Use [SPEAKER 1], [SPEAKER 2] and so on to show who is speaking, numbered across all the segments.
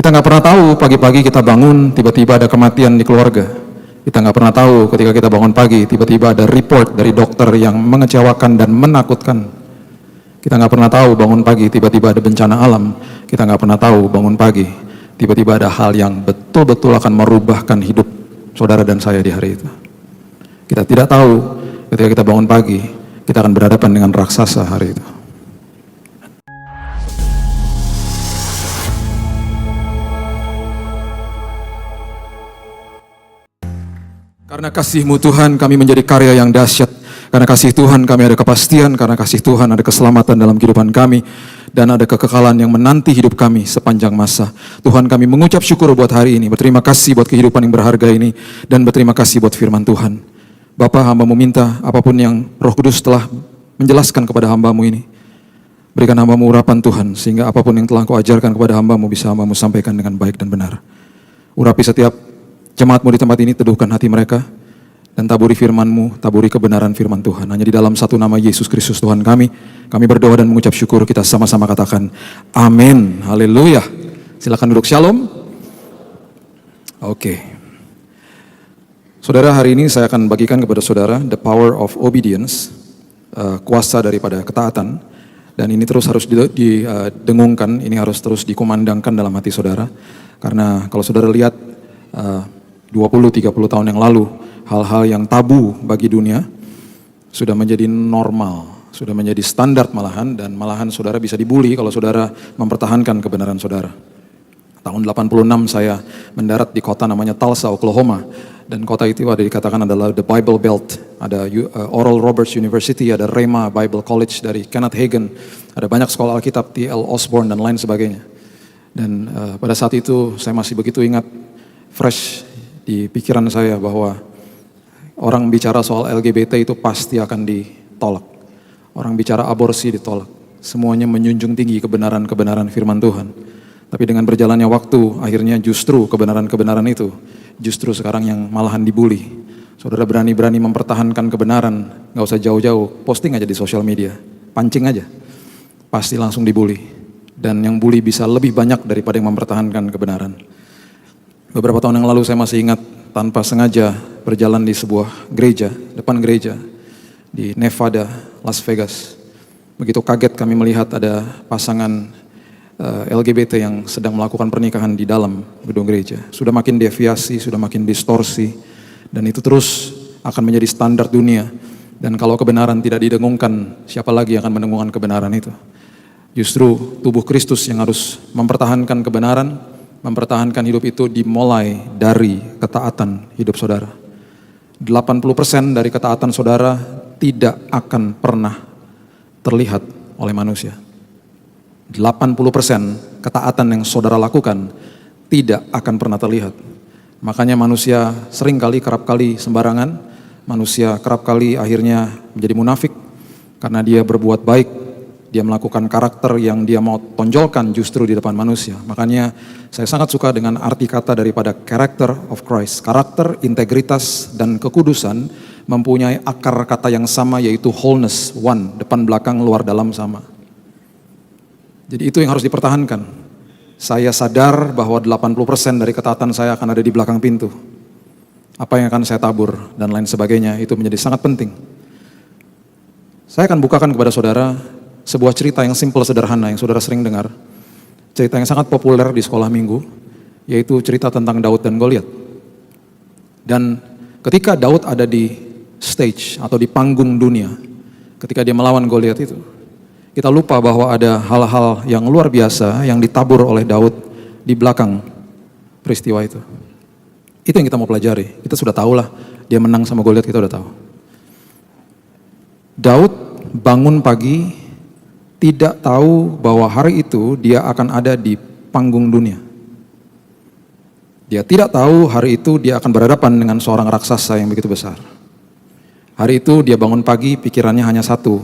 [SPEAKER 1] Kita nggak pernah tahu pagi-pagi kita bangun, tiba-tiba ada kematian di keluarga. Kita nggak pernah tahu ketika kita bangun pagi, tiba-tiba ada report dari dokter yang mengecewakan dan menakutkan. Kita nggak pernah tahu bangun pagi, tiba-tiba ada bencana alam. Kita nggak pernah tahu bangun pagi, tiba-tiba ada hal yang betul-betul akan merubahkan hidup saudara dan saya di hari itu. Kita tidak tahu ketika kita bangun pagi, kita akan berhadapan dengan raksasa hari itu. Karena kasih-Mu Tuhan kami menjadi karya yang dahsyat. Karena kasih Tuhan kami ada kepastian. Karena kasih Tuhan ada keselamatan dalam kehidupan kami. Dan ada kekekalan yang menanti hidup kami sepanjang masa. Tuhan, kami mengucap syukur buat hari ini. Berterima kasih buat kehidupan yang berharga ini. Dan berterima kasih buat firman Tuhan. Bapa, hamba-Mu minta apapun yang Roh Kudus telah menjelaskan kepada hamba-Mu ini. Berikan hamba-Mu urapan Tuhan. Sehingga apapun yang telah Kau ajarkan kepada hamba-Mu bisa hamba-Mu sampaikan dengan baik dan benar. Urapi setiap jemaat-Mu di tempat ini, teduhkan hati mereka, dan taburi firman-Mu, taburi kebenaran firman Tuhan. Hanya di dalam satu nama Yesus Kristus Tuhan kami berdoa dan mengucap syukur. Kita sama-sama katakan, amin, haleluya. Silakan duduk, shalom. Oke. Saudara, hari ini saya akan bagikan kepada saudara the power of obedience, kuasa daripada ketaatan. Dan ini terus harus didengungkan, ini harus terus dikumandangkan dalam hati saudara. Karena kalau saudara lihat 20-30 tahun yang lalu, hal-hal yang tabu bagi dunia sudah menjadi normal, sudah menjadi standar malahan, dan malahan saudara bisa dibully kalau saudara mempertahankan kebenaran saudara. Tahun 86 saya mendarat di kota namanya Tulsa, Oklahoma, dan kota itu ada dikatakan adalah the Bible Belt. Ada Oral Roberts University, ada Rhema Bible College dari Kenneth Hagin, ada banyak sekolah Alkitab, T.L. Osborne dan lain sebagainya. Dan pada saat itu saya masih begitu ingat, fresh di pikiran saya bahwa orang bicara soal LGBT itu pasti akan ditolak. Orang bicara aborsi ditolak. Semuanya menjunjung tinggi kebenaran-kebenaran firman Tuhan. Tapi dengan berjalannya waktu, akhirnya justru kebenaran-kebenaran itu justru sekarang yang malahan dibully. Saudara berani-berani mempertahankan kebenaran, gak usah jauh-jauh, posting aja di sosial media, pancing aja, pasti langsung dibully. Dan yang bully bisa lebih banyak daripada yang mempertahankan kebenaran. Beberapa tahun yang lalu saya masih ingat, tanpa sengaja berjalan di sebuah gereja, depan gereja di Nevada, Las Vegas. Begitu kaget kami melihat ada pasangan LGBT yang sedang melakukan pernikahan di dalam gedung gereja. Sudah makin deviasi, sudah makin distorsi, dan itu terus akan menjadi standar dunia. Dan kalau kebenaran tidak didengungkan, siapa lagi yang akan mendengungkan kebenaran itu? Justru tubuh Kristus yang harus mempertahankan kebenaran, mempertahankan hidup itu dimulai dari ketaatan hidup saudara. 80% dari ketaatan saudara tidak akan pernah terlihat oleh manusia. 80% ketaatan yang saudara lakukan tidak akan pernah terlihat. Makanya manusia kerap kali sembarangan, manusia kerap kali akhirnya menjadi munafik karena dia berbuat baik. Dia melakukan karakter yang dia mau tonjolkan justru di depan manusia. Makanya saya sangat suka dengan arti kata daripada character of Christ. Karakter, integritas, dan kekudusan mempunyai akar kata yang sama, yaitu wholeness, one, depan belakang luar dalam sama. Jadi itu yang harus dipertahankan. Saya sadar bahwa 80% dari ketaatan saya akan ada di belakang pintu. Apa yang akan saya tabur dan lain sebagainya, itu menjadi sangat penting. Saya akan bukakan kepada saudara sebuah cerita yang simple, sederhana, yang saudara sering dengar. Cerita yang sangat populer di sekolah minggu, yaitu cerita tentang Daud dan Goliat. Dan ketika Daud ada di stage atau di panggung dunia, ketika dia melawan Goliat itu, kita lupa bahwa ada hal-hal yang luar biasa yang ditabur oleh Daud di belakang peristiwa itu. Itu yang kita mau pelajari. Kita sudah tahu lah, dia menang sama Goliat, kita udah tahu. Daud bangun pagi, tidak tahu bahwa hari itu dia akan ada di panggung dunia. Dia tidak tahu hari itu dia akan berhadapan dengan seorang raksasa yang begitu besar. Hari itu dia bangun pagi, pikirannya hanya satu,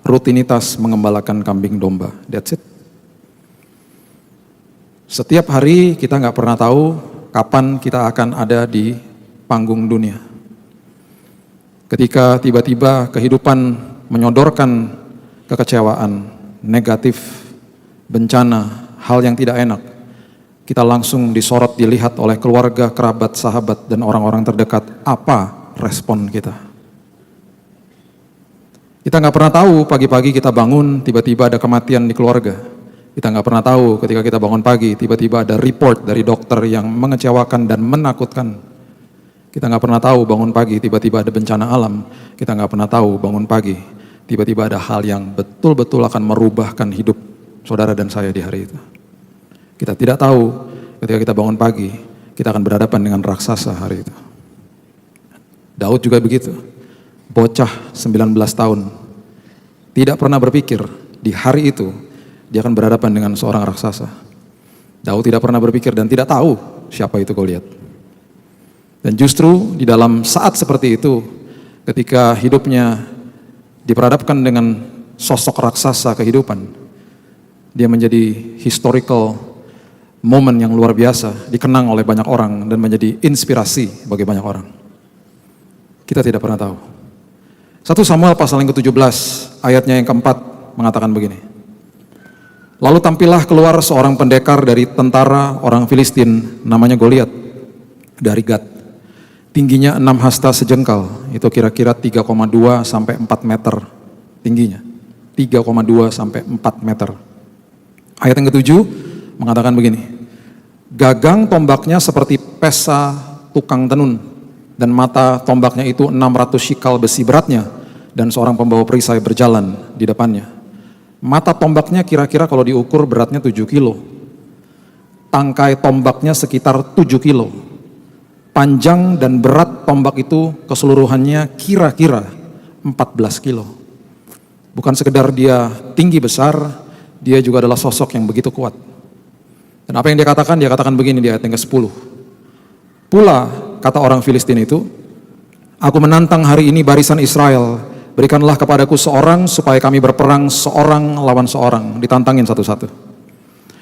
[SPEAKER 1] rutinitas mengembalakan kambing domba. That's it. Setiap hari kita gak pernah tahu kapan kita akan ada di panggung dunia. Ketika tiba-tiba kehidupan menyodorkan kekecewaan, negatif, bencana, hal yang tidak enak, kita langsung disorot, dilihat oleh keluarga, kerabat, sahabat, dan orang-orang terdekat. Apa respon kita? Kita nggak pernah tahu pagi-pagi kita bangun, tiba-tiba ada kematian di keluarga. Kita nggak pernah tahu ketika kita bangun pagi, tiba-tiba ada report dari dokter yang mengecewakan dan menakutkan. Kita nggak pernah tahu bangun pagi, tiba-tiba ada bencana alam. Kita nggak pernah tahu bangun pagi, tiba-tiba ada hal yang betul-betul akan merubahkan hidup saudara dan saya di hari itu. Kita tidak tahu ketika kita bangun pagi, kita akan berhadapan dengan raksasa hari itu. Daud juga begitu. Bocah 19 tahun. Tidak pernah berpikir di hari itu dia akan berhadapan dengan seorang raksasa. Daud tidak pernah berpikir dan tidak tahu siapa itu Goliat. Dan justru di dalam saat seperti itu, ketika hidupnya diperhadapkan dengan sosok raksasa kehidupan, dia menjadi historical moment yang luar biasa, dikenang oleh banyak orang dan menjadi inspirasi bagi banyak orang. Kita tidak pernah tahu. 1 Samuel pasal yang ke-17 ayatnya yang keempat mengatakan begini. Lalu tampillah keluar seorang pendekar dari tentara orang Filistin, namanya Goliat, dari Gat. Tingginya 6 hasta sejengkal, itu kira-kira 3,2 sampai 4 meter tingginya. 3,2 sampai 4 meter. Ayat yang ke-7 mengatakan begini. Gagang tombaknya seperti pesa tukang tenun, dan mata tombaknya itu 600 shikal besi beratnya, dan seorang pembawa perisai berjalan di depannya. Mata tombaknya kira-kira kalau diukur beratnya 7 kilo. Tangkai tombaknya sekitar 7 kilo. Panjang dan berat tombak itu keseluruhannya kira-kira 14 kilo. Bukan sekedar dia tinggi besar, dia juga adalah sosok yang begitu kuat. Dan apa yang dia katakan? Dia katakan begini di ayat yang ke-10. Pula kata orang Filistin itu, aku menantang hari ini barisan Israel, berikanlah kepadaku seorang supaya kami berperang seorang lawan seorang. Ditantangin satu-satu.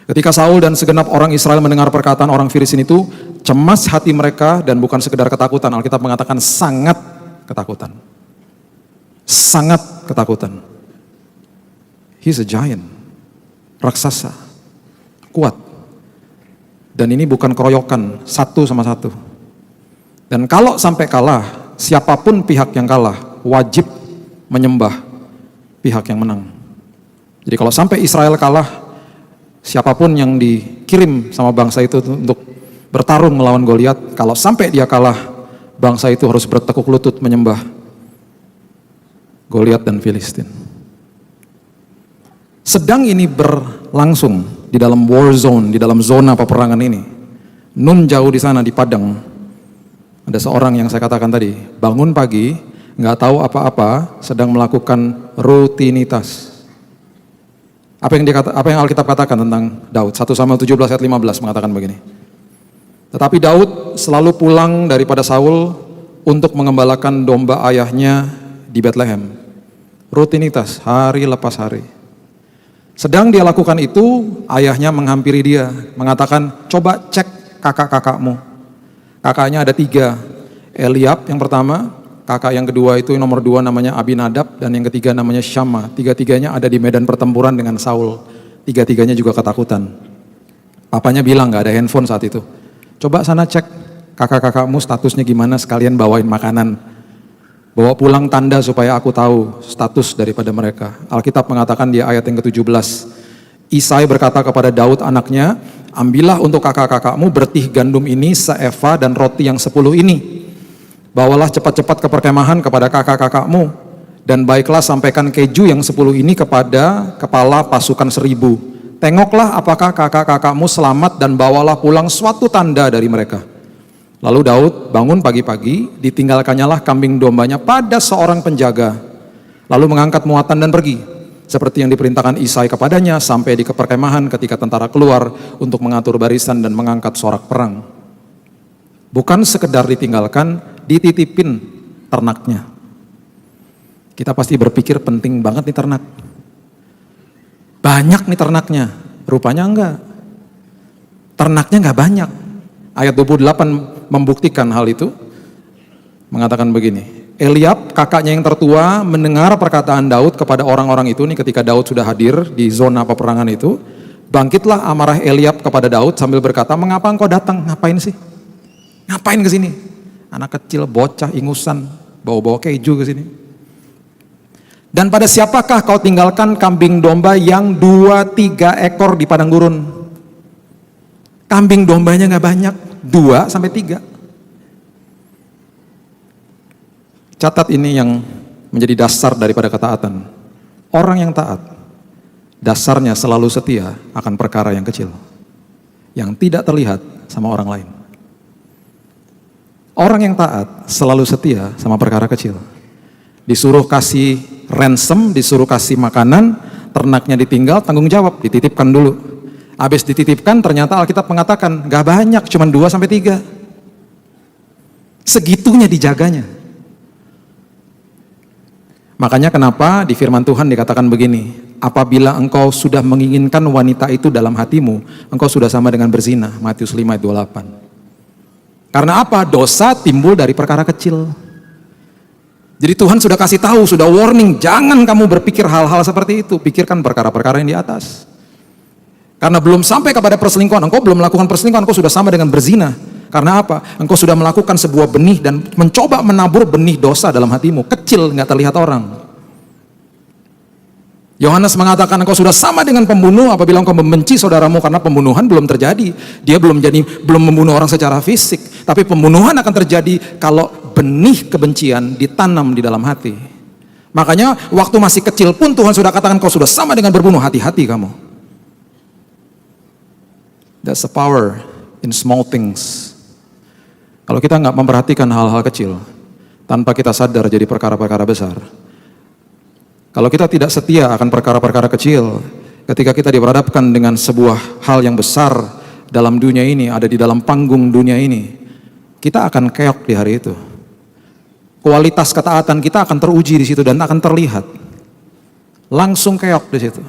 [SPEAKER 1] Ketika Saul dan segenap orang Israel mendengar perkataan orang Filistin itu, cemas hati mereka dan bukan sekedar ketakutan. Alkitab mengatakan sangat ketakutan. Sangat ketakutan. He's a giant. Raksasa. Kuat. Dan ini bukan keroyokan, satu sama satu. Dan kalau sampai kalah, siapapun pihak yang kalah, wajib menyembah pihak yang menang. Jadi kalau sampai Israel kalah, siapapun yang dikirim sama bangsa itu untuk bertarung melawan Goliat, kalau sampai dia kalah, bangsa itu harus bertekuk lutut menyembah Goliat dan Filistin. Sedang ini berlangsung di dalam war zone, di dalam zona peperangan ini. Nun jauh di sana di padang. Ada seorang yang saya katakan tadi, bangun pagi, nggak tahu apa-apa, sedang melakukan rutinitas. Apa yang Alkitab katakan tentang Daud? 1 Samuel 17 ayat 15 mengatakan begini. Tetapi Daud selalu pulang daripada Saul untuk mengembalakan domba ayahnya di Bethlehem. Rutinitas, hari lepas hari. Sedang dia lakukan itu, ayahnya menghampiri dia, mengatakan, coba cek kakak-kakakmu. Kakaknya ada 3, Eliab yang pertama, kakak yang kedua itu nomor 2 namanya Abinadab, dan yang ketiga namanya Syama. 3-tiganya ada di medan pertempuran dengan Saul. 3-tiganya juga ketakutan. Papanya bilang gak ada handphone saat itu. Coba sana cek kakak-kakakmu statusnya gimana, sekalian bawain makanan. Bawa pulang tanda supaya aku tahu status daripada mereka. Alkitab mengatakan di ayat yang ke-17. Isai berkata kepada Daud anaknya, ambillah untuk kakak-kakakmu bertih gandum ini seeva dan roti yang 10 ini. Bawalah cepat-cepat ke perkemahan kepada kakak-kakakmu. Dan baiklah sampaikan keju yang 10 ini kepada kepala pasukan 1000. Tengoklah apakah kakak-kakakmu selamat dan bawalah pulang suatu tanda dari mereka. Lalu Daud bangun pagi-pagi, ditinggalkannya lah kambing dombanya pada seorang penjaga. Lalu mengangkat muatan dan pergi. Seperti yang diperintahkan Isai kepadanya sampai di perkemahan ketika tentara keluar untuk mengatur barisan dan mengangkat sorak perang. Bukan sekedar ditinggalkan, dititipin ternaknya. Kita pasti berpikir penting banget nih ternak. Banyak nih ternaknya, rupanya enggak. Ternaknya enggak banyak. Ayat 28 membuktikan hal itu, mengatakan begini, Eliab kakaknya yang tertua mendengar perkataan Daud kepada orang-orang itu nih ketika Daud sudah hadir di zona peperangan itu, Bangkitlah amarah Eliab kepada Daud sambil berkata, mengapa engkau datang? Ngapain sih? Ngapain ke sini? Anak kecil, bocah, ingusan, bawa-bawa keju ke sini. Dan pada siapakah kau tinggalkan kambing domba yang 2-3 ekor di padang gurun? Kambing dombanya nggak banyak, 2-3. Catat ini yang menjadi dasar daripada ketaatan. Orang yang taat, dasarnya selalu setia akan perkara yang kecil, yang tidak terlihat sama orang lain. Orang yang taat selalu setia sama perkara kecil. Disuruh kasih ransom, disuruh kasih makanan, ternaknya ditinggal, tanggung jawab, dititipkan dulu. Habis dititipkan ternyata Alkitab mengatakan gak banyak, cuma 2-3. Segitunya dijaganya. Makanya kenapa di firman Tuhan dikatakan begini, apabila engkau sudah menginginkan wanita itu dalam hatimu, engkau sudah sama dengan berzina. Matius 5:28. Karena apa? Dosa timbul dari perkara kecil. Jadi Tuhan sudah kasih tahu, sudah warning, jangan kamu berpikir hal-hal seperti itu, pikirkan perkara-perkara yang di atas. Karena belum sampai kepada perselingkuhan, engkau belum melakukan perselingkuhan, engkau sudah sama dengan berzina. Karena apa? Engkau sudah melakukan sebuah benih dan mencoba menabur benih dosa dalam hatimu. Kecil, nggak terlihat orang. Yohanes mengatakan engkau sudah sama dengan pembunuh apabila engkau membenci saudaramu, karena pembunuhan belum terjadi. Dia belum membunuh orang secara fisik, tapi pembunuhan akan terjadi kalau benih kebencian ditanam di dalam hati. Makanya waktu masih kecil pun Tuhan sudah katakan kau sudah sama dengan berbunuh, hati-hati kamu. That's the power in small things. Kalau kita nggak memperhatikan hal-hal kecil, tanpa kita sadar jadi perkara-perkara besar. Kalau kita tidak setia akan perkara-perkara kecil, ketika kita diperhadapkan dengan sebuah hal yang besar dalam dunia ini, ada di dalam panggung dunia ini, kita akan keok di hari itu. Kualitas ketaatan kita akan teruji di situ dan akan terlihat. Langsung keok di situ.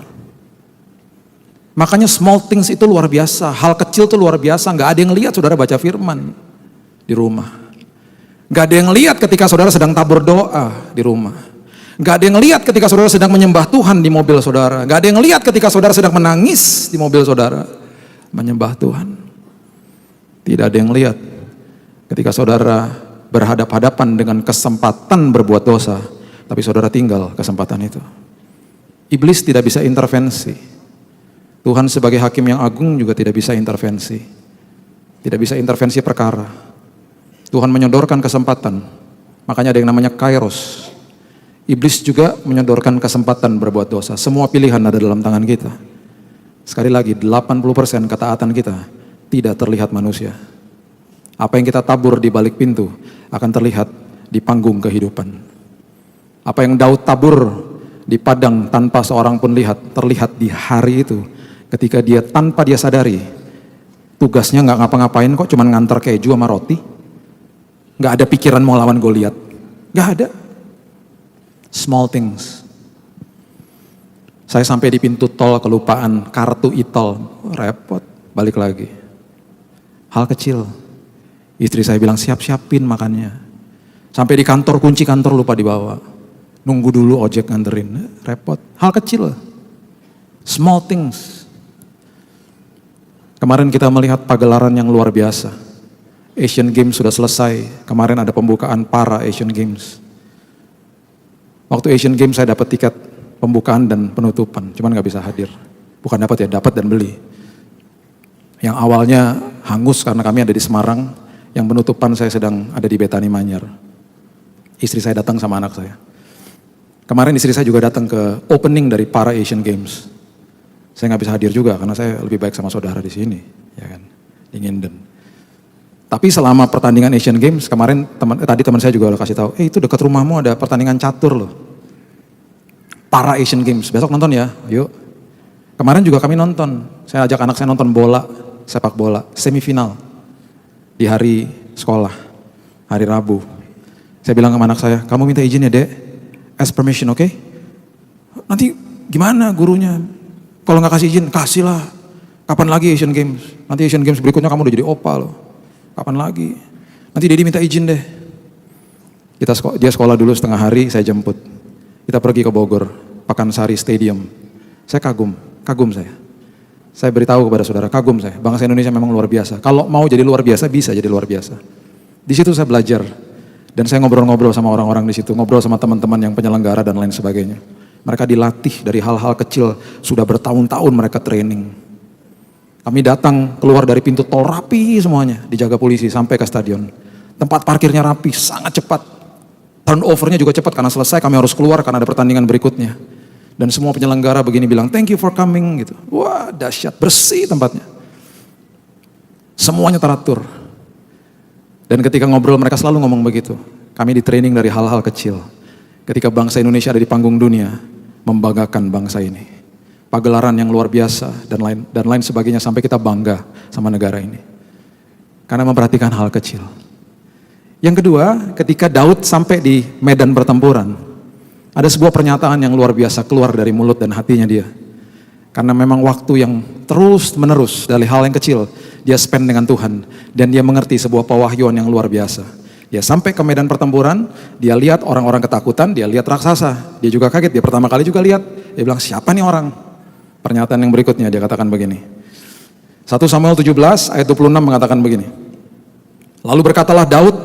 [SPEAKER 1] Makanya small things itu luar biasa, hal kecil itu luar biasa. Nggak ada yang lihat saudara baca firman di rumah. Nggak ada yang lihat ketika saudara sedang tabur doa di rumah. Nggak ada yang lihat ketika saudara sedang menyembah Tuhan di mobil saudara. Nggak ada yang lihat ketika saudara sedang menangis di mobil saudara menyembah Tuhan. Tidak ada yang lihat ketika saudara berhadap-hadapan dengan kesempatan berbuat dosa, tapi saudara tinggal kesempatan itu. Iblis tidak bisa intervensi. Tuhan sebagai hakim yang agung juga tidak bisa intervensi. Tidak bisa intervensi perkara. Tuhan menyodorkan kesempatan. Makanya ada yang namanya kairos. Iblis juga menyodorkan kesempatan berbuat dosa. Semua pilihan ada dalam tangan kita. Sekali lagi, 80% ketaatan kita tidak terlihat manusia. Apa yang kita tabur di balik pintu akan terlihat di panggung kehidupan. Apa yang Daud tabur di padang tanpa seorang pun lihat, terlihat di hari itu. Ketika dia tanpa dia sadari, tugasnya nggak ngapa-ngapain kok, cuman ngantar keju sama roti. Nggak ada pikiran mau lawan Goliat. Nggak ada. Small things. Saya sampai di pintu tol kelupaan kartu e-tol, repot, balik lagi. Hal kecil. Istri saya bilang siap-siapin makannya. Sampai di kantor, kunci kantor lupa dibawa. Nunggu dulu ojek nganterin, repot. Hal kecil. Small things. Kemarin kita melihat pagelaran yang luar biasa. Asian Games sudah selesai. Kemarin ada pembukaan para Asian Games. Waktu Asian Games saya dapat tiket pembukaan dan penutupan, cuman nggak bisa hadir. Bukan dapat ya, dapat dan beli. Yang awalnya hangus karena kami ada di Semarang, yang penutupan saya sedang ada di Betani Manyar. Istri saya datang sama anak saya. Kemarin istri saya juga datang ke opening dari para Asian Games. Saya nggak bisa hadir juga karena saya lebih baik sama saudara di sini, ya kan, di Nginden. Tapi selama pertandingan Asian Games kemarin tadi teman saya juga udah kasih tahu, itu dekat rumahmu ada pertandingan catur loh. Para Asian Games, besok nonton ya, yuk. Kemarin juga kami nonton, saya ajak anak saya nonton bola, sepak bola, semifinal. Di hari sekolah, hari Rabu. Saya bilang sama anak saya, kamu minta izin ya dek, ask permission oke? Okay? Nanti gimana gurunya? Kalau nggak kasih izin, kasihlah. Kapan lagi Asian Games? Nanti Asian Games berikutnya kamu udah jadi opa loh. Kapan lagi? Nanti Dedi minta izin deh. Dia sekolah dulu setengah hari, saya jemput. Kita pergi ke Bogor, Pakansari Stadium. Saya kagum saya. Saya beritahu kepada saudara, kagum saya. Bangsa Indonesia memang luar biasa. Kalau mau jadi luar biasa, bisa jadi luar biasa. Di situ saya belajar. Dan saya ngobrol-ngobrol sama orang-orang di situ. Ngobrol sama teman-teman yang penyelenggara dan lain sebagainya. Mereka dilatih dari hal-hal kecil. Sudah bertahun-tahun mereka training. Kami datang keluar dari pintu tol rapi semuanya. Dijaga polisi sampai ke stadion. Tempat parkirnya rapi, sangat cepat. Turnovernya juga cepat karena selesai kami harus keluar karena ada pertandingan berikutnya. Dan semua penyelenggara begini bilang, thank you for coming gitu. Wah, dahsyat, bersih tempatnya. Semuanya teratur. Dan ketika ngobrol mereka selalu ngomong begitu. Kami di training dari hal-hal kecil. Ketika bangsa Indonesia ada di panggung dunia, membanggakan bangsa ini. Pagelaran yang luar biasa dan lain sebagainya sampai kita bangga sama negara ini. Karena memperhatikan hal kecil. Yang kedua, ketika Daud sampai di medan pertempuran, ada sebuah pernyataan yang luar biasa keluar dari mulut dan hatinya dia. Karena memang waktu yang terus menerus dari hal yang kecil dia spend dengan Tuhan. Dan dia mengerti sebuah pewahyuan yang luar biasa. Dia sampai ke medan pertempuran, dia lihat orang-orang ketakutan, dia lihat raksasa. Dia juga kaget, dia pertama kali juga lihat. Dia bilang, siapa nih orang? Pernyataan yang berikutnya dia katakan begini. 1 Samuel 17 ayat 26 mengatakan begini. Lalu berkatalah Daud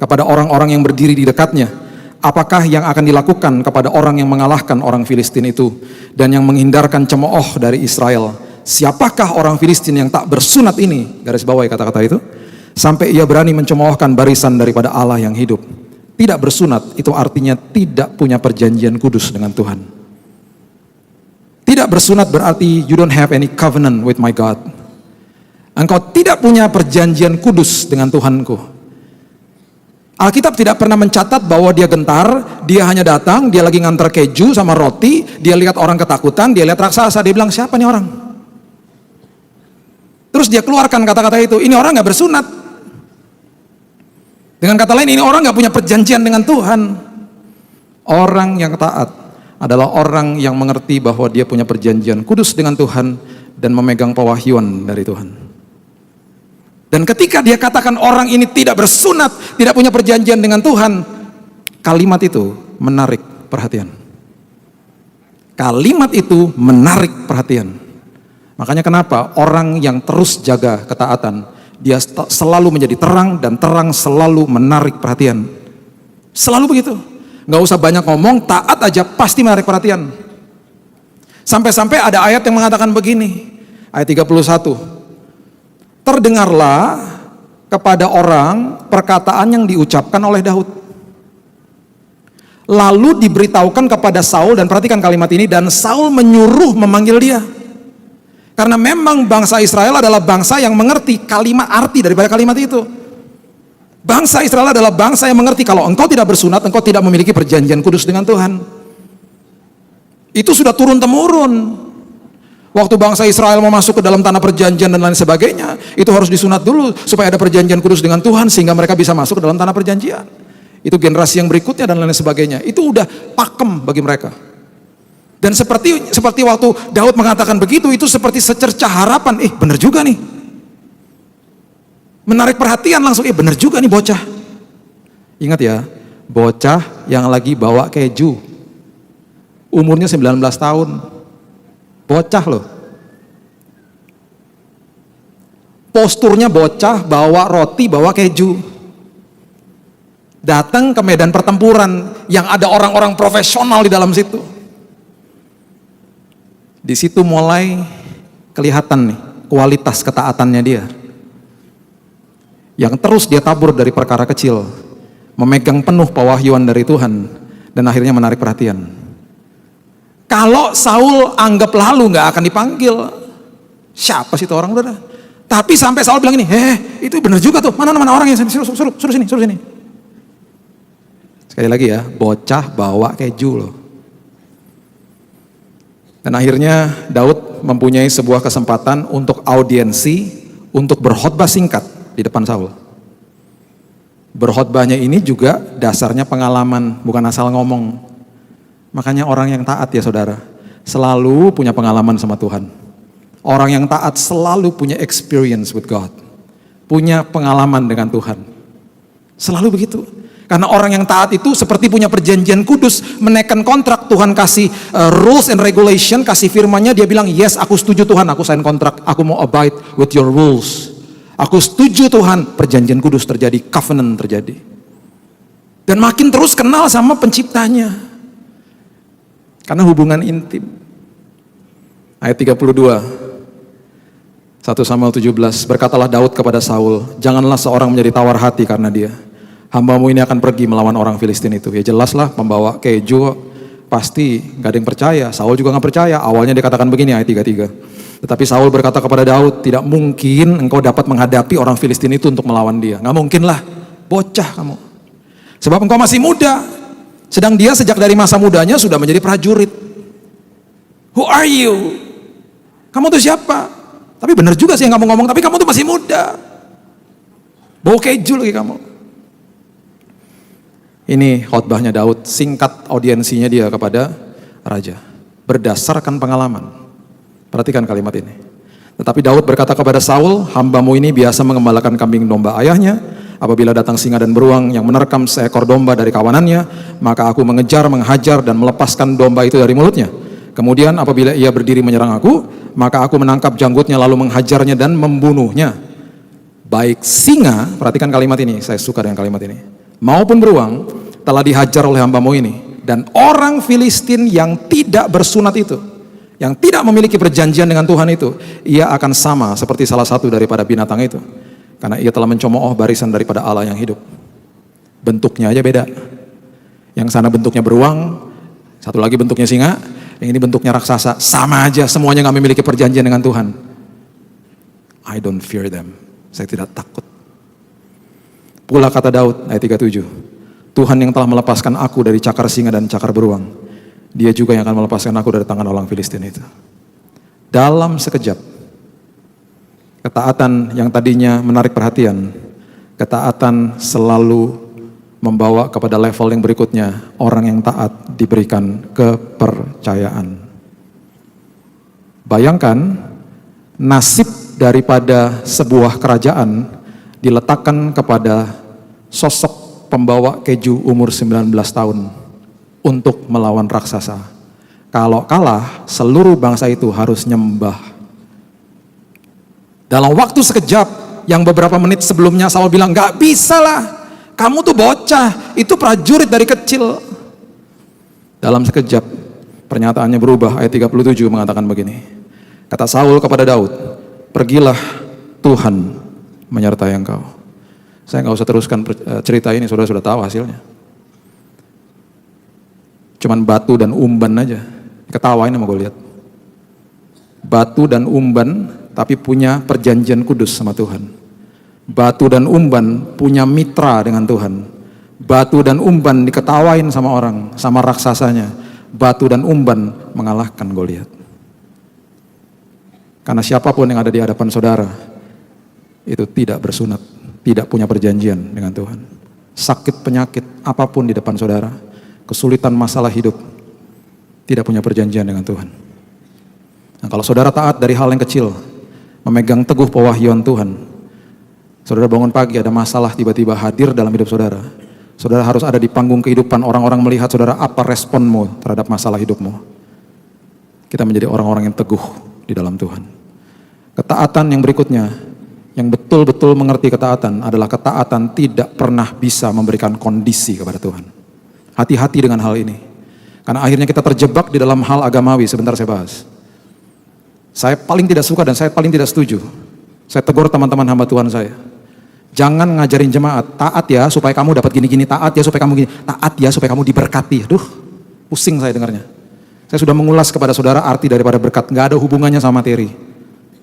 [SPEAKER 1] kepada orang-orang yang berdiri di dekatnya, apakah yang akan dilakukan kepada orang yang mengalahkan orang Filistin itu dan yang menghindarkan cemooh dari Israel? Siapakah orang Filistin yang tak bersunat ini? Garis bawahi kata-kata itu. Sampai ia berani mencemoohkan barisan daripada Allah yang hidup. Tidak bersunat itu artinya tidak punya perjanjian kudus dengan Tuhan. Tidak bersunat berarti you don't have any covenant with my God. Engkau tidak punya perjanjian kudus dengan Tuhanku. Alkitab tidak pernah mencatat bahwa dia gentar, dia hanya datang, dia lagi ngantar keju sama roti, dia lihat orang ketakutan, dia lihat raksasa, dia bilang siapa nih orang? Terus dia keluarkan kata-kata itu, ini orang gak bersunat. Dengan kata lain, ini orang gak punya perjanjian dengan Tuhan. Orang yang taat adalah orang yang mengerti bahwa dia punya perjanjian kudus dengan Tuhan dan memegang pewahyuan dari Tuhan. Dan ketika dia katakan orang ini tidak bersunat, tidak punya perjanjian dengan Tuhan, kalimat itu menarik perhatian. Kalimat itu menarik perhatian. Makanya kenapa orang yang terus jaga ketaatan, dia selalu menjadi terang dan terang selalu menarik perhatian. Selalu begitu. Gak usah banyak ngomong, taat aja pasti menarik perhatian. Sampai-sampai ada ayat yang mengatakan begini, ayat 31. Terdengarlah kepada orang perkataan yang diucapkan oleh Daud. Lalu diberitahukan kepada Saul, dan perhatikan kalimat ini, dan Saul menyuruh memanggil dia. Karena memang bangsa Israel adalah bangsa yang mengerti kalimat arti daripada kalimat itu. Bangsa Israel adalah bangsa yang mengerti kalau engkau tidak bersunat, engkau tidak memiliki perjanjian kudus dengan Tuhan. Itu sudah turun-temurun. Waktu bangsa Israel mau masuk ke dalam tanah perjanjian dan lain sebagainya, itu harus disunat dulu supaya ada perjanjian kudus dengan Tuhan sehingga mereka bisa masuk ke dalam tanah perjanjian. Itu generasi yang berikutnya dan lain sebagainya. Itu udah pakem bagi mereka. Dan seperti waktu Daud mengatakan begitu, itu seperti secercah harapan. Benar juga nih. Menarik perhatian langsung, benar juga nih bocah. Ingat ya, bocah yang lagi bawa keju. Umurnya 19 tahun. Bocah loh. Posturnya bocah, bawa roti, bawa keju. Datang ke medan pertempuran yang ada orang-orang profesional di dalam situ. Di situ mulai kelihatan nih kualitas ketaatannya dia. Yang terus dia tabur dari perkara kecil, memegang penuh pewahyuan dari Tuhan, dan akhirnya menarik perhatian. Kalau Saul anggap lalu nggak akan dipanggil, siapa sih itu orang udah? Tapi sampai Saul bilang ini, itu benar juga tuh, mana orangnya, suruh sini. Sekali lagi ya, bocah bawa keju loh. Dan akhirnya Daud mempunyai sebuah kesempatan untuk audiensi, untuk berkhotbah singkat di depan Saul. Berkhotbahnya ini juga dasarnya pengalaman, bukan asal ngomong. Makanya orang yang taat ya saudara, selalu punya pengalaman sama Tuhan. Orang yang taat selalu punya experience with God. Punya pengalaman dengan Tuhan. Selalu begitu. Karena orang yang taat itu seperti punya perjanjian kudus, menaikkan kontrak. Tuhan kasih rules and regulation, kasih firman-Nya, dia bilang, yes aku setuju Tuhan, aku sign kontrak, aku mau abide with your rules. Aku setuju Tuhan, perjanjian kudus terjadi, covenant terjadi. Dan makin terus kenal sama penciptanya. Karena hubungan intim. Ayat 32, 1 Samuel 17, berkatalah Daud kepada Saul, janganlah seorang menjadi tawar hati karena dia. Hambamu ini akan pergi melawan orang Filistin itu. Ya jelaslah, pembawa keju pasti gak ada yang percaya. Saul juga gak percaya. Awalnya dikatakan begini ayat 33. Tetapi Saul berkata kepada Daud, tidak mungkin engkau dapat menghadapi orang Filistin itu untuk melawan dia. Gak mungkin lah, bocah kamu. Sebab engkau masih muda. Sedang dia sejak dari masa mudanya sudah menjadi prajurit. Who are you? Kamu tuh siapa? Tapi benar juga sih yang kamu ngomong, tapi kamu tuh masih muda. Bawa keju lagi kamu. Ini khotbahnya Daud, singkat audiensinya dia kepada raja. Berdasarkan pengalaman. Perhatikan kalimat ini. Tetapi Daud berkata kepada Saul, hambamu ini biasa mengembalakan kambing domba ayahnya. Apabila datang singa dan beruang yang menerkam seekor domba dari kawanannya, maka aku mengejar, menghajar dan melepaskan domba itu dari mulutnya. Kemudian apabila ia berdiri menyerang aku, maka aku menangkap janggutnya lalu menghajarnya dan membunuhnya. Baik singa, perhatikan kalimat ini, saya suka dengan kalimat ini, maupun beruang telah dihajar oleh hambamu ini. Dan orang Filistin yang tidak bersunat itu, yang tidak memiliki perjanjian dengan Tuhan itu, ia akan sama seperti salah satu daripada binatang itu. Karena ia telah mencemooh barisan daripada Allah yang hidup. Bentuknya aja beda. Yang sana bentuknya beruang, satu lagi bentuknya singa, yang ini bentuknya raksasa. Sama aja, semuanya gak memiliki perjanjian dengan Tuhan. I don't fear them. Saya tidak takut. Pula kata Daud, ayat 37, Tuhan yang telah melepaskan aku dari cakar singa dan cakar beruang, dia juga yang akan melepaskan aku dari tangan orang Filistin itu. Dalam sekejap, ketaatan yang tadinya menarik perhatian, ketaatan selalu membawa kepada level yang berikutnya. Orang yang taat diberikan kepercayaan. Bayangkan nasib daripada sebuah kerajaan diletakkan kepada sosok pembawa keju umur 19 tahun untuk melawan raksasa. Kalau kalah, seluruh bangsa itu harus nyembah. Dalam waktu sekejap, yang beberapa menit sebelumnya Saul bilang, gak bisa lah, kamu tuh bocah, itu prajurit dari kecil. Dalam sekejap, pernyataannya berubah. Ayat 37 mengatakan begini, kata Saul kepada Daud, pergilah, Tuhan menyertai engkau. Saya nggak usah teruskan cerita ini, saudara sudah tahu hasilnya. Cuman batu dan umban aja, ketawain sama gue lihat. Batu dan umban, tapi punya perjanjian kudus sama Tuhan. Batu dan umban punya mitra dengan Tuhan. Batu dan umban diketawain sama orang, sama raksasanya. Batu dan umban mengalahkan Goliat. Karena siapapun yang ada di hadapan saudara, itu tidak bersunat, tidak punya perjanjian dengan Tuhan. Sakit, penyakit, apapun di depan saudara, kesulitan masalah hidup, tidak punya perjanjian dengan Tuhan. Nah, kalau saudara taat dari hal yang kecil, memegang teguh pewahyuan Tuhan, saudara bangun pagi ada masalah tiba-tiba hadir dalam hidup saudara, saudara harus ada di panggung kehidupan, orang-orang melihat saudara apa responmu terhadap masalah hidupmu. Kita menjadi orang-orang yang teguh di dalam Tuhan. Ketaatan yang berikutnya, yang betul-betul mengerti ketaatan adalah ketaatan tidak pernah bisa memberikan kondisi kepada Tuhan. Hati-hati dengan hal ini. Karena akhirnya kita terjebak di dalam hal agamawi. Sebentar saya bahas. Saya paling tidak suka dan saya paling tidak setuju. Saya tegur teman-teman hamba Tuhan saya. Jangan ngajarin jemaat, taat ya supaya kamu dapat gini-gini, taat ya supaya kamu gini, taat ya supaya kamu diberkati. Aduh, pusing saya dengarnya. Saya sudah mengulas kepada saudara arti daripada berkat. Gak ada hubungannya sama materi.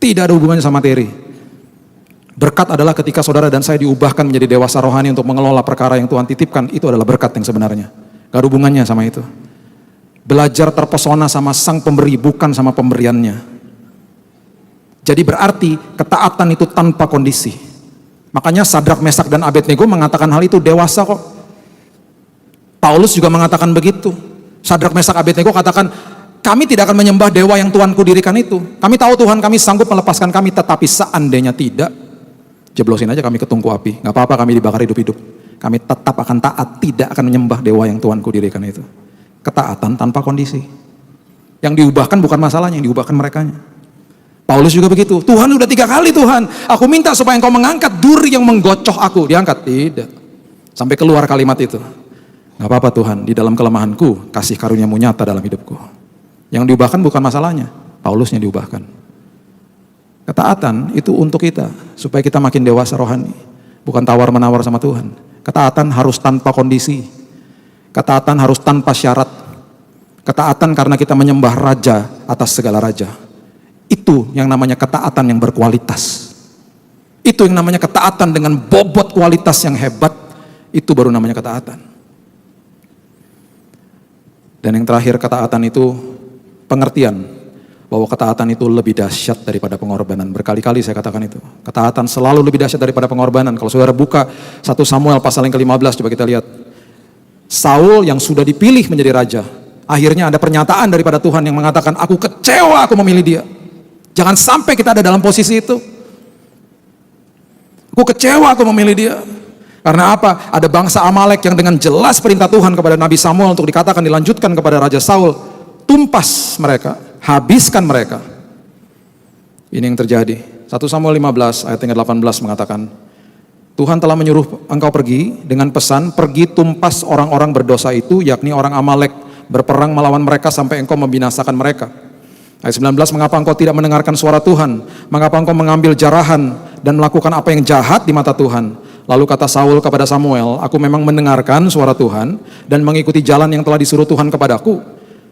[SPEAKER 1] Tidak ada hubungannya sama materi. Berkat adalah ketika saudara dan saya diubahkan menjadi dewasa rohani untuk mengelola perkara yang Tuhan titipkan. Itu adalah berkat yang sebenarnya. Gak ada hubungannya sama itu. Belajar terpesona sama sang pemberi, bukan sama pemberiannya. Jadi berarti ketaatan itu tanpa kondisi. Makanya Sadrak, Mesak, dan Abednego mengatakan hal itu, dewasa kok. Paulus juga mengatakan begitu. Sadrak, Mesak, Abednego katakan, kami tidak akan menyembah dewa yang Tuhanku dirikan itu. Kami tahu Tuhan kami sanggup melepaskan kami, tetapi seandainya tidak, jeblosin aja kami ke tungku api. Gak apa-apa kami dibakar hidup-hidup. Kami tetap akan taat, tidak akan menyembah dewa yang Tuhanku dirikan itu. Ketaatan tanpa kondisi. Yang diubahkan bukan masalahnya, yang diubahkan merekanya. Paulus juga begitu. Tuhan udah 3 kali Tuhan, aku minta supaya engkau mengangkat duri yang menggocoh aku. Diangkat? Tidak. Sampai keluar kalimat itu. Gak apa-apa Tuhan, di dalam kelemahanku, kasih karuniamu nyata dalam hidupku. Yang diubahkan bukan masalahnya, Paulusnya diubahkan. Ketaatan itu untuk kita, supaya kita makin dewasa rohani. Bukan tawar-menawar sama Tuhan. Ketaatan harus tanpa kondisi. Ketaatan harus tanpa syarat. Ketaatan karena kita menyembah raja atas segala raja. Itu yang namanya ketaatan yang berkualitas. Itu yang namanya ketaatan dengan bobot kualitas yang hebat. Itu baru namanya ketaatan. Dan yang terakhir, ketaatan itu pengertian bahwa ketaatan itu lebih dahsyat daripada pengorbanan. Berkali-kali saya katakan itu. Ketaatan selalu lebih dahsyat daripada pengorbanan. Kalau saudara buka 1 Samuel pasal yang ke-15, coba kita lihat. Saul yang sudah dipilih menjadi raja, akhirnya ada pernyataan daripada Tuhan yang mengatakan, aku kecewa aku memilih dia. Jangan sampai kita ada dalam posisi itu. Aku kecewa aku memilih dia. Karena apa? Ada bangsa Amalek yang dengan jelas perintah Tuhan kepada Nabi Samuel untuk dikatakan dilanjutkan kepada Raja Saul, tumpas mereka, habiskan mereka. Ini yang terjadi. 1 Samuel 15 ayat yang ke-18 mengatakan, Tuhan telah menyuruh engkau pergi dengan pesan, pergi tumpas orang-orang berdosa itu, yakni orang Amalek, berperang melawan mereka sampai engkau membinasakan mereka. Ayat 19, mengapa engkau tidak mendengarkan suara Tuhan? Mengapa engkau mengambil jarahan dan melakukan apa yang jahat di mata Tuhan? Lalu kata Saul kepada Samuel, aku memang mendengarkan suara Tuhan dan mengikuti jalan yang telah disuruh Tuhan kepadaku.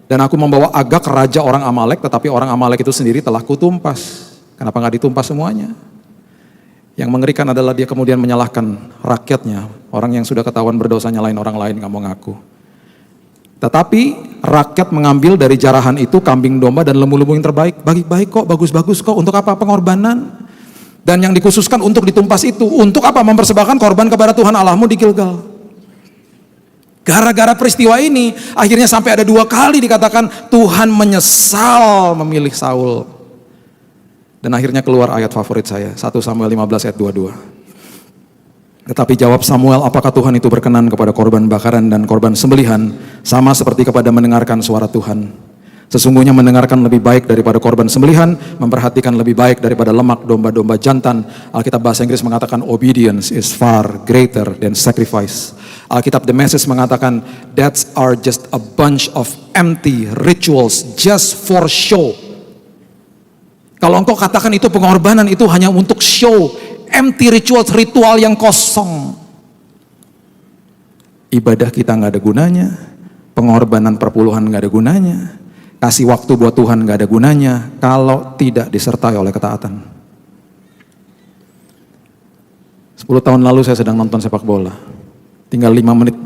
[SPEAKER 1] Dan aku membawa Agag raja orang Amalek, tetapi orang Amalek itu sendiri telah kutumpas. Kenapa nggak ditumpas semuanya? Yang mengerikan adalah dia kemudian menyalahkan rakyatnya. Orang yang sudah ketahuan berdosa nyalain orang lain, nggak mau ngaku. Tetapi rakyat mengambil dari jarahan itu kambing domba dan lembu-lembu yang terbaik. Baik-baik kok, bagus-bagus kok. Untuk apa? Pengorbanan. Dan yang dikhususkan untuk ditumpas itu, untuk apa? Mempersembahkan korban kepada Tuhan Allahmu di Gilgal. Gara-gara peristiwa ini, akhirnya sampai ada 2 kali dikatakan Tuhan menyesal memilih Saul. Dan akhirnya keluar ayat favorit saya, 1 Samuel 15 ayat 22. Tetapi jawab Samuel, apakah Tuhan itu berkenan kepada korban bakaran dan korban sembelihan, sama seperti kepada mendengarkan suara Tuhan. Sesungguhnya mendengarkan lebih baik daripada korban sembelihan, memperhatikan lebih baik daripada lemak domba-domba jantan. Alkitab bahasa Inggris mengatakan obedience is far greater than sacrifice. Alkitab The Message mengatakan that are just a bunch of empty rituals just for show. Kalau engkau katakan itu pengorbanan, itu hanya untuk show, empty rituals, ritual yang kosong. Ibadah kita nggak ada gunanya, pengorbanan perpuluhan nggak ada gunanya, kasih waktu buat Tuhan nggak ada gunanya kalau tidak disertai oleh ketaatan. 10 tahun lalu saya sedang nonton sepak bola, tinggal 5 menit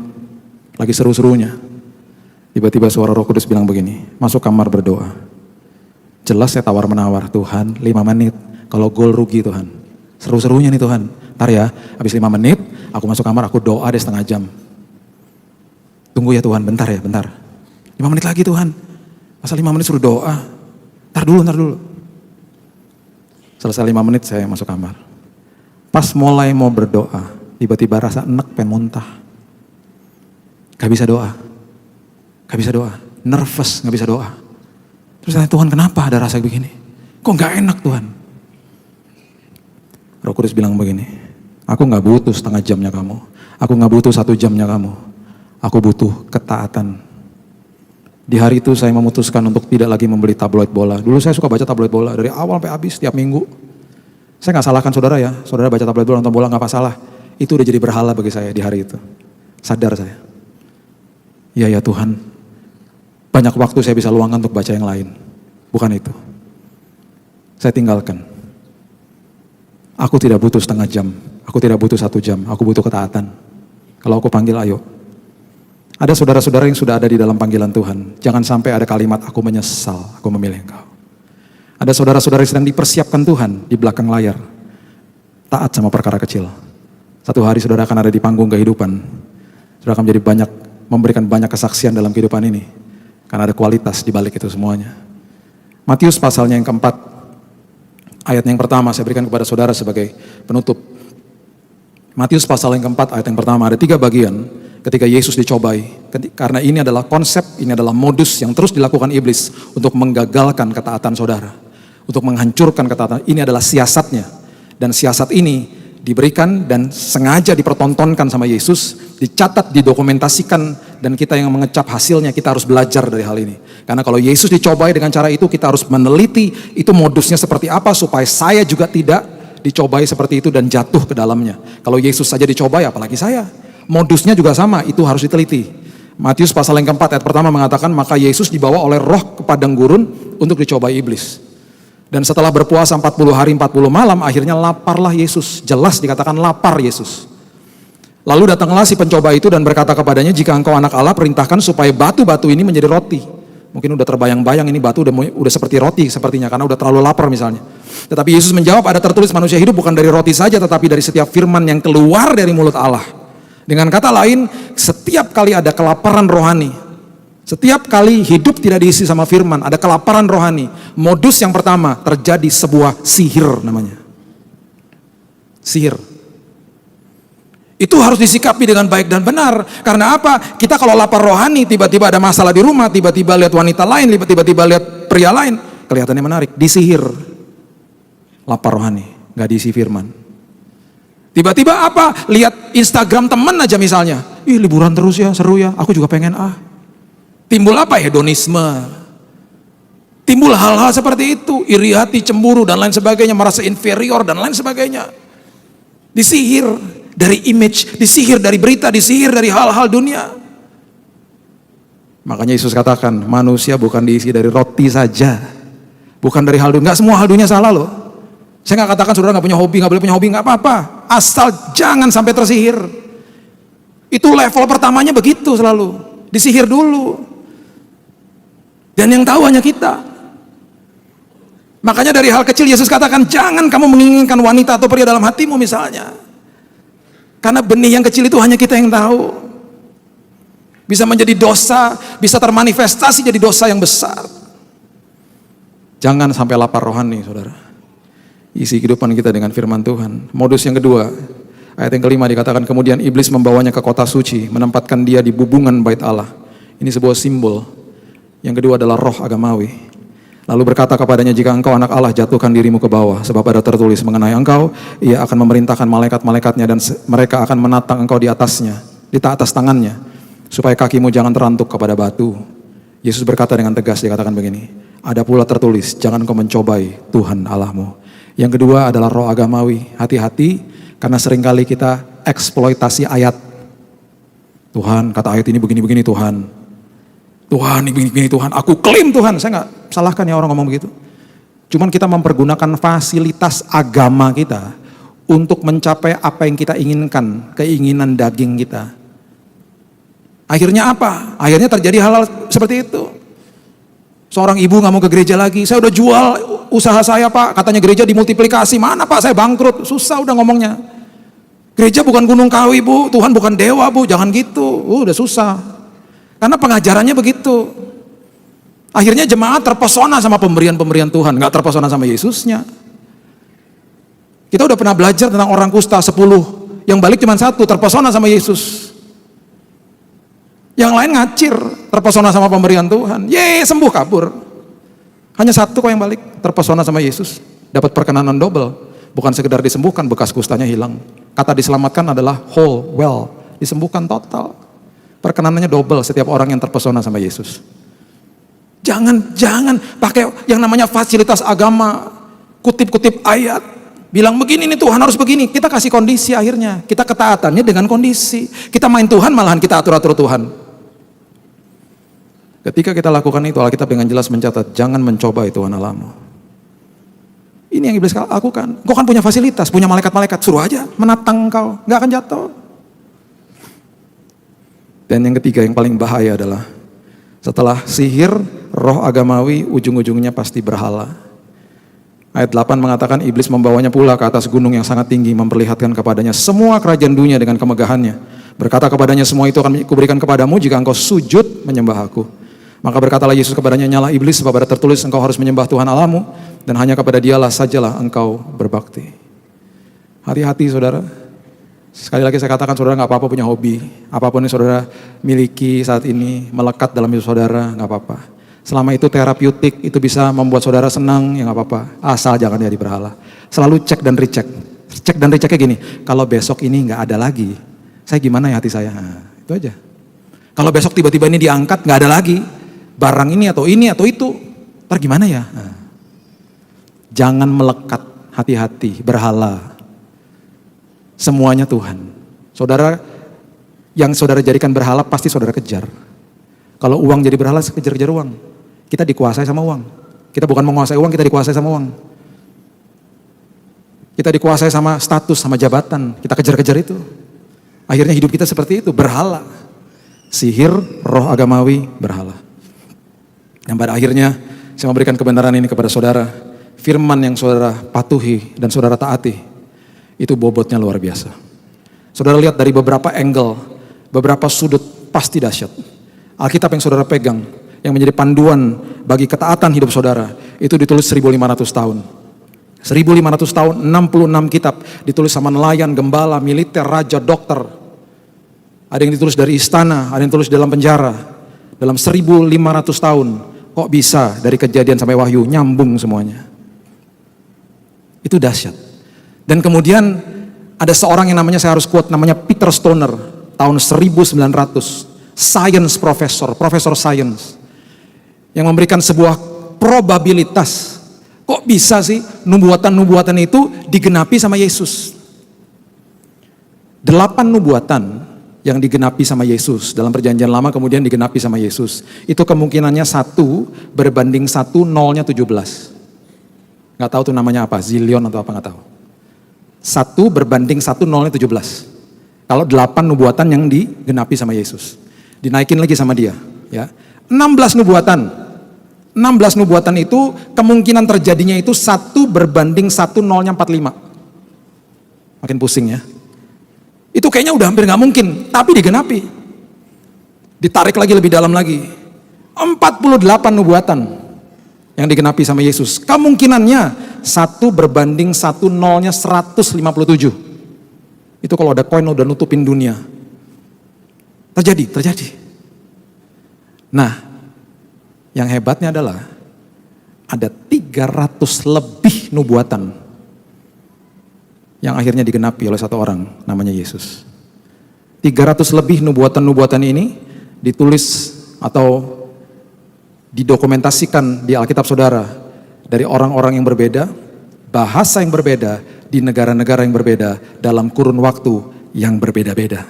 [SPEAKER 1] lagi seru-serunya, tiba-tiba suara Roh Kudus bilang begini, masuk kamar berdoa. Jelas saya tawar-menawar, Tuhan 5 menit, kalau gol rugi Tuhan, seru-serunya nih Tuhan, ntar ya, habis 5 menit, aku masuk kamar, aku doa deh setengah jam. Tunggu ya Tuhan, bentar ya, bentar. 5 menit lagi Tuhan, masa 5 menit suruh doa, ntar dulu. Selesai 5 menit saya masuk kamar. Pas mulai mau berdoa, tiba-tiba rasa enek pengen muntah. Gak bisa doa, nervous, gak bisa doa. Terus tanya, Tuhan kenapa ada rasa begini? Kok gak enak Tuhan? Roh Kudus bilang begini, aku gak butuh setengah jamnya kamu, aku gak butuh 1 jamnya kamu, aku butuh ketaatan. Di hari itu saya memutuskan untuk tidak lagi membeli tabloid bola. Dulu saya suka baca tabloid bola, dari awal sampai habis, tiap minggu. Saya gak salahkan saudara ya, saudara baca tabloid bola, nonton bola gak masalah. Itu udah jadi berhala bagi saya di hari itu. Sadar saya. Ya Tuhan, banyak waktu saya bisa luangkan untuk baca yang lain. Bukan itu. Saya tinggalkan. Aku tidak butuh setengah jam. Aku tidak butuh 1 jam. Aku butuh ketaatan. Kalau aku panggil, ayo. Ada saudara-saudara yang sudah ada di dalam panggilan Tuhan. Jangan sampai ada kalimat, aku menyesal, aku memilih engkau. Ada saudara-saudara yang sedang dipersiapkan Tuhan di belakang layar. Taat sama perkara kecil. Satu hari saudara akan ada di panggung kehidupan. Saudara akan memberikan banyak kesaksian dalam kehidupan ini. Karena ada kualitas di balik itu semuanya. Matius pasalnya yang keempat, ayat yang pertama saya berikan kepada saudara sebagai penutup. Matius pasal yang keempat ayat yang pertama, ada 3 bagian ketika Yesus dicobai. Karena ini adalah konsep, ini adalah modus yang terus dilakukan iblis untuk menggagalkan ketaatan saudara. Untuk menghancurkan ketaatan, ini adalah siasatnya. Dan siasat ini diberikan dan sengaja dipertontonkan sama Yesus, dicatat, didokumentasikan, dan kita yang mengecap hasilnya, kita harus belajar dari hal ini. Karena kalau Yesus dicobai dengan cara itu, kita harus meneliti itu modusnya seperti apa, supaya saya juga tidak dicobai seperti itu dan jatuh ke dalamnya. Kalau Yesus saja dicobai, apalagi saya. Modusnya juga sama, itu harus diteliti. Matius pasal yang keempat ayat pertama mengatakan, maka Yesus dibawa oleh roh ke padang gurun untuk dicobai iblis. Dan setelah berpuasa 40 hari 40 malam, akhirnya laparlah Yesus. Jelas dikatakan lapar Yesus. Lalu datanglah si pencoba itu dan berkata kepadanya, jika engkau anak Allah, perintahkan supaya batu-batu ini menjadi roti. Mungkin udah terbayang-bayang ini batu udah seperti roti sepertinya, karena udah terlalu lapar misalnya. Tetapi Yesus menjawab, ada tertulis manusia hidup bukan dari roti saja, tetapi dari setiap firman yang keluar dari mulut Allah. Dengan kata lain, setiap kali ada kelaparan rohani, setiap kali hidup tidak diisi sama firman, ada kelaparan rohani. Modus yang pertama, terjadi sebuah sihir namanya. Sihir. Itu harus disikapi dengan baik dan benar. Karena apa? Kita kalau lapar rohani, tiba-tiba ada masalah di rumah, tiba-tiba lihat wanita lain, tiba-tiba lihat pria lain, kelihatannya menarik, disihir. Lapar rohani, gak diisi firman. Tiba-tiba apa? Lihat Instagram temen aja misalnya. Ih, liburan terus ya, seru ya, aku juga pengen Timbul apa? Hedonisme. Timbul hal-hal seperti itu, iri hati, cemburu dan lain sebagainya, merasa inferior dan lain sebagainya. Disihir dari image, disihir dari berita, disihir dari hal-hal dunia. Makanya Yesus katakan, manusia bukan diisi dari roti saja, bukan dari hal dunia. Nggak semua hal dunia salah loh. Saya nggak katakan saudara nggak punya hobi, nggak boleh punya hobi, nggak apa-apa. Asal jangan sampai tersihir. Itu level pertamanya begitu selalu, disihir dulu. Dan yang tahu hanya kita. Makanya dari hal kecil Yesus katakan, jangan kamu menginginkan wanita atau pria dalam hatimu misalnya. Karena benih yang kecil itu hanya kita yang tahu. Bisa menjadi dosa, bisa termanifestasi jadi dosa yang besar. Jangan sampai lapar rohani, saudara. Isi kehidupan kita dengan firman Tuhan. Modus yang kedua, ayat yang kelima dikatakan, kemudian iblis membawanya ke kota suci, menempatkan dia di bubungan bait Allah. Ini sebuah simbol. Yang kedua adalah roh agamawi. Lalu berkata kepadanya, jika engkau anak Allah, jatuhkan dirimu ke bawah, sebab ada tertulis mengenai engkau, ia akan memerintahkan malaikat-malaikatnya dan mereka akan menatang engkau di atasnya, di atas tangannya, supaya kakimu jangan terantuk kepada batu. Yesus berkata dengan tegas, dikatakan begini, ada pula tertulis, jangan engkau mencobai Tuhan Allahmu. Yang kedua adalah roh agamawi. Hati-hati, karena seringkali kita eksploitasi ayat. Tuhan, kata ayat ini begini-begini Tuhan. Tuhan, ini Tuhan, aku klaim Tuhan. Saya nggak salahkan ya orang ngomong begitu. Cuman kita mempergunakan fasilitas agama kita untuk mencapai apa yang kita inginkan, keinginan daging kita. Akhirnya apa? Akhirnya terjadi hal-hal seperti itu. Seorang ibu nggak mau ke gereja lagi. Saya udah jual usaha saya Pak, katanya gereja dimultiplikasi. Mana Pak, saya bangkrut. Susah udah ngomongnya. Gereja bukan gunung kawi Bu, Tuhan bukan dewa Bu, jangan gitu. Udah susah. Karena pengajarannya begitu. Akhirnya jemaat terpesona sama pemberian-pemberian Tuhan, nggak terpesona sama Yesusnya. Kita udah pernah belajar tentang orang kusta 10, yang balik cuma 1, terpesona sama Yesus. Yang lain ngacir, terpesona sama pemberian Tuhan. Yeay, sembuh kabur. Hanya 1 kok yang balik, terpesona sama Yesus. Dapat perkenanan double, bukan sekedar disembuhkan, bekas kustanya hilang. Kata diselamatkan adalah whole, well, disembuhkan total. Perkenanannya double setiap orang yang terpesona sama Yesus. Jangan pakai yang namanya fasilitas agama, kutip-kutip ayat, bilang begini nih Tuhan harus begini. Kita kasih kondisi akhirnya, kita ketaatannya dengan kondisi. Kita main Tuhan malahan kita atur-atur Tuhan. Ketika kita lakukan itu, Alkitab dengan jelas mencatat, jangan mencobai Tuhan Allahmu. Ini yang iblis lakukan. Kau kan punya fasilitas, punya malaikat-malaikat, suruh aja menatang kau, nggak akan jatuh. Dan yang ketiga yang paling bahaya adalah setelah sihir, roh agamawi, ujung-ujungnya pasti berhala. Ayat 8 mengatakan iblis membawanya pula ke atas gunung yang sangat tinggi, memperlihatkan kepadanya semua kerajaan dunia dengan kemegahannya. Berkata kepadanya, semua itu akan kuberikan kepadamu jika engkau sujud menyembah aku. Maka berkatalah Yesus kepadanya, nyalah iblis, sebab ada tertulis engkau harus menyembah Tuhan Allahmu dan hanya kepada dialah sajalah engkau berbakti. Hati-hati saudara. Sekali lagi saya katakan, saudara nggak apa-apa punya hobi. Apapun yang saudara miliki saat ini, melekat dalam hidup saudara, nggak apa-apa. Selama itu terapeutik, itu bisa membuat saudara senang, ya nggak apa-apa. Asal jangan jadi berhala. Selalu cek dan recheck. Cek dan rechecknya gini, kalau besok ini nggak ada lagi, saya gimana ya hati saya? Nah, itu aja. Kalau besok tiba-tiba ini diangkat, nggak ada lagi, barang ini atau itu, ntar gimana ya? Nah, jangan melekat, hati-hati, berhala. Semuanya Tuhan. Saudara, yang saudara jadikan berhala pasti saudara kejar. Kalau uang jadi berhala, kejar-kejar uang. Kita dikuasai sama uang. Kita bukan menguasai uang, kita dikuasai sama uang. Kita dikuasai sama status, sama jabatan. Kita kejar-kejar itu. Akhirnya hidup kita seperti itu, berhala. Sihir, roh agamawi, berhala. Dan pada akhirnya saya memberikan kebenaran ini kepada saudara. Firman yang saudara patuhi dan saudara taati, itu bobotnya luar biasa. Saudara lihat dari beberapa angle, beberapa sudut, pasti dahsyat. Alkitab yang saudara pegang, yang menjadi panduan bagi ketaatan hidup saudara, itu ditulis 1500 tahun. 1500 tahun, 66 kitab, ditulis sama nelayan, gembala, militer, raja, dokter. Ada yang ditulis dari istana, ada yang ditulis dalam penjara. Dalam 1500 tahun, kok bisa dari Kejadian sampai Wahyu, nyambung semuanya. Itu dahsyat. Dan kemudian ada seorang yang namanya, saya harus quote, namanya Peter Stoner, tahun 1900, science profesor science, yang memberikan sebuah probabilitas. Kok bisa sih nubuatan-nubuatan itu digenapi sama Yesus? 8 nubuatan yang digenapi sama Yesus dalam perjanjian lama kemudian digenapi sama Yesus. Itu kemungkinannya 1 berbanding 1, nolnya 17. Gak tahu tuh namanya apa, zillion atau apa gak tahu. 1 berbanding 1, nolnya 17. Kalau 8 nubuatan yang digenapi sama Yesus. Dinaikin lagi sama dia. Ya. 16 nubuatan. 16 nubuatan itu kemungkinan terjadinya itu 1 berbanding 1, nolnya 45. Makin pusing ya. Itu kayaknya udah hampir gak mungkin, tapi digenapi. Ditarik lagi lebih dalam lagi. 48 nubuatan yang digenapi sama Yesus. Kemungkinannya 1 berbanding 1, nolnya 157. Itu kalau ada koin udah nutupin dunia. Terjadi. Nah, yang hebatnya adalah ada 300 lebih nubuatan yang akhirnya digenapi oleh satu orang namanya Yesus. 300 lebih nubuatan-nubuatan ini ditulis atau didokumentasikan di Alkitab saudara dari orang-orang yang berbeda, bahasa yang berbeda, di negara-negara yang berbeda, dalam kurun waktu yang berbeda-beda.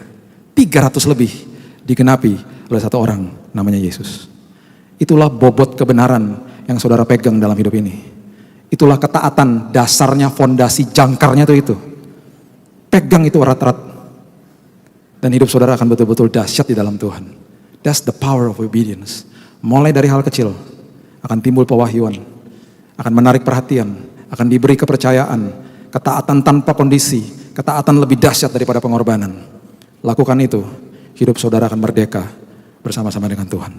[SPEAKER 1] 300 lebih digenapi oleh satu orang namanya Yesus. Itulah bobot kebenaran yang saudara pegang dalam hidup ini. Itulah ketaatan, dasarnya, fondasi, jangkarnya itu. Pegang itu erat-erat. Dan hidup saudara akan betul-betul dahsyat di dalam Tuhan. That's the power of obedience. Mulai dari hal kecil, akan timbul pewahyuan, akan menarik perhatian, akan diberi kepercayaan, ketaatan tanpa kondisi, ketaatan lebih dahsyat daripada pengorbanan. Lakukan itu, hidup saudara akan merdeka bersama-sama dengan Tuhan.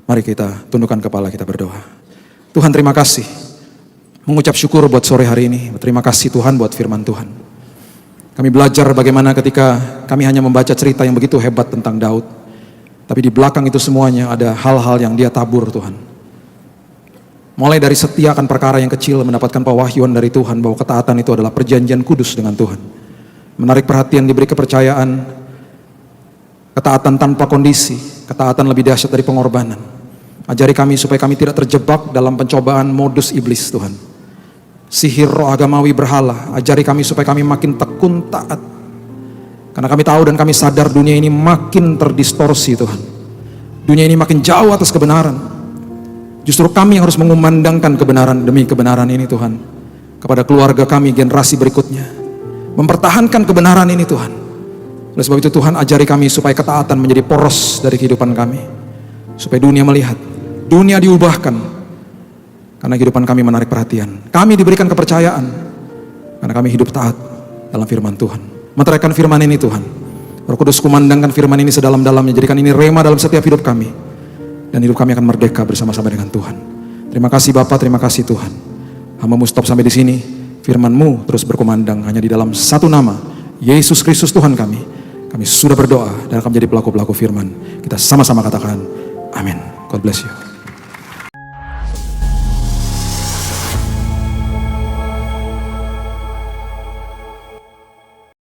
[SPEAKER 1] Mari kita tundukkan kepala, kita berdoa. Tuhan, terima kasih. Mengucap syukur buat sore hari ini. Terima kasih Tuhan buat firman Tuhan. Kami belajar bagaimana ketika kami hanya membaca cerita yang begitu hebat tentang Daud. Tapi di belakang itu semuanya ada hal-hal yang dia tabur Tuhan. Mulai dari setia akan perkara yang kecil, mendapatkan pewahyuan dari Tuhan bahwa ketaatan itu adalah perjanjian kudus dengan Tuhan. Menarik perhatian, diberi kepercayaan, ketaatan tanpa kondisi, ketaatan lebih dahsyat dari pengorbanan. Ajari kami supaya kami tidak terjebak dalam pencobaan modus iblis Tuhan. Sihir roh agamawi berhala, ajari kami supaya kami makin tekun taat. Karena kami tahu dan kami sadar dunia ini makin terdistorsi Tuhan. Dunia ini makin jauh atas kebenaran. Justru kami yang harus mengumandangkan kebenaran demi kebenaran ini Tuhan. Kepada keluarga kami, generasi berikutnya. Mempertahankan kebenaran ini Tuhan. Oleh sebab itu Tuhan, ajari kami supaya ketaatan menjadi poros dari kehidupan kami. Supaya dunia melihat, dunia diubahkan. Karena kehidupan kami menarik perhatian. Kami diberikan kepercayaan. Karena kami hidup taat dalam firman Tuhan. Meteraikan firman ini Tuhan. Roh Kudus kumandangkan firman ini sedalam-dalamnya. Jadikan ini rema dalam setiap hidup kami. Dan hidup kami akan merdeka bersama-sama dengan Tuhan. Terima kasih Bapa, terima kasih Tuhan. Hamba-Mu stop sampai di sini. Firman-Mu terus berkumandang hanya di dalam satu nama, Yesus Kristus Tuhan kami sudah berdoa dan akan menjadi pelaku-pelaku firman. Kita sama-sama katakan, amin. God bless you.